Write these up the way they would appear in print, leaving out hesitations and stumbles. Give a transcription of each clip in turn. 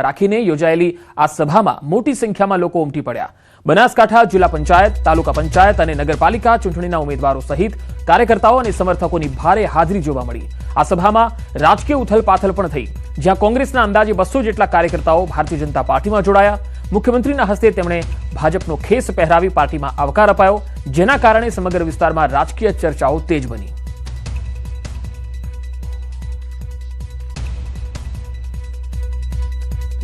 રાખીને યોજાયેલી આ સભામાં મોટી સંખ્યામાં લોકો ઉમટી પડ્યા। બનાસકાંઠા જિલ્લા પંચાયત, તાલુકા પંચાયત અને નગરપાલિકા ચૂંટણીના ઉમેદવારો સહિત કાર્યકર્તાઓ અને સમર્થકોની ભારે હાજરી જોવા મળી। આ સભામાં રાજકીય ઉથલપાથલ પણ થઈ, જ્યાં કોંગ્રેસના અંદાજે 200 જેટલા કાર્યકર્તાઓ ભારતીય જનતા પાર્ટીમાં જોડાયા। મુખ્યમંત્રીના હસ્તે તેમણે ભાજપનો ખેસ પહેરાવી પાર્ટીમાં આવકાર અપાયો, જેના કારણે સમગ્ર વિસ્તારમાં રાજકીય ચર્ચાઓ તેજ બની।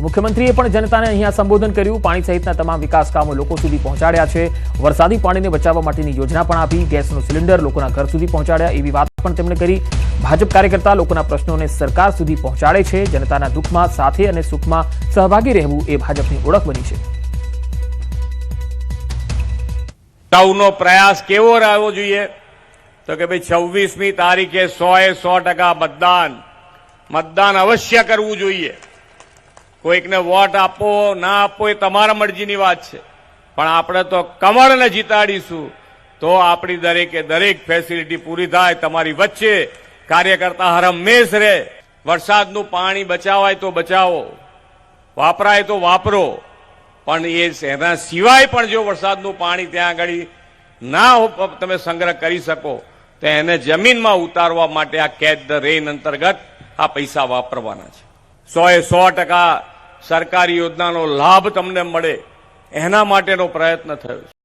મુખ્યમંત્રીએ પણ જનતાને અહીંયા સંબોધન કર્યું। પાણી સહિતના તમામ વિકાસ કામો લોકો સુધી પહોંચાડ્યા છે। વરસાદી પાણીને બચાવવા માટેની યોજના પણ આપી। ગેસનું સિલિન્ડર લોકોના ઘર સુધી પહોંચાડ્યા, એવી વાત પણ તેમણે કરી। ભાજપ કાર્યકર્તા લોકોના પ્રશ્નોને સરકાર સુધી પહોંચાડે છે। જનતાના દુઃખમાં સાથે અને સુખમાં સહભાગી રહેવું એ ભાજપની ઓળખ બની છે। સૌનો પ્રયાસ કેવો રહેવો જોઈએ તો કે ભાઈ 26મી તારીખે 100% મતદાન અવશ્ય કરવું જોઈએ। કોઈકને વોટ આપો ના આપો એ તમારા મરજીની વાત છે, પણ આપણે તો કમળને જીતાડીશું તો આપણી દરેકે દરેક ફેસિલિટી પૂરી થાય। તમારી વચ્ચે કાર્યકર્તા હરમેશ રહે। વરસાદનું પાણી બચાવાય તો બચાવો, વાપરાય તો વાપરો, પણ એના સિવાય પણ જો વરસાદનું પાણી ત્યાં આગળ ના તમે સંગ્રહ કરી શકો તો એને જમીનમાં ઉતારવા માટે આ કેચ ધ રેન અંતર્ગત આ પૈસા વાપરવાના છે। 100% સરકારી યોજનાનો લાભ તમને મળે એના માટેનો પ્રયત્ન થયો છે।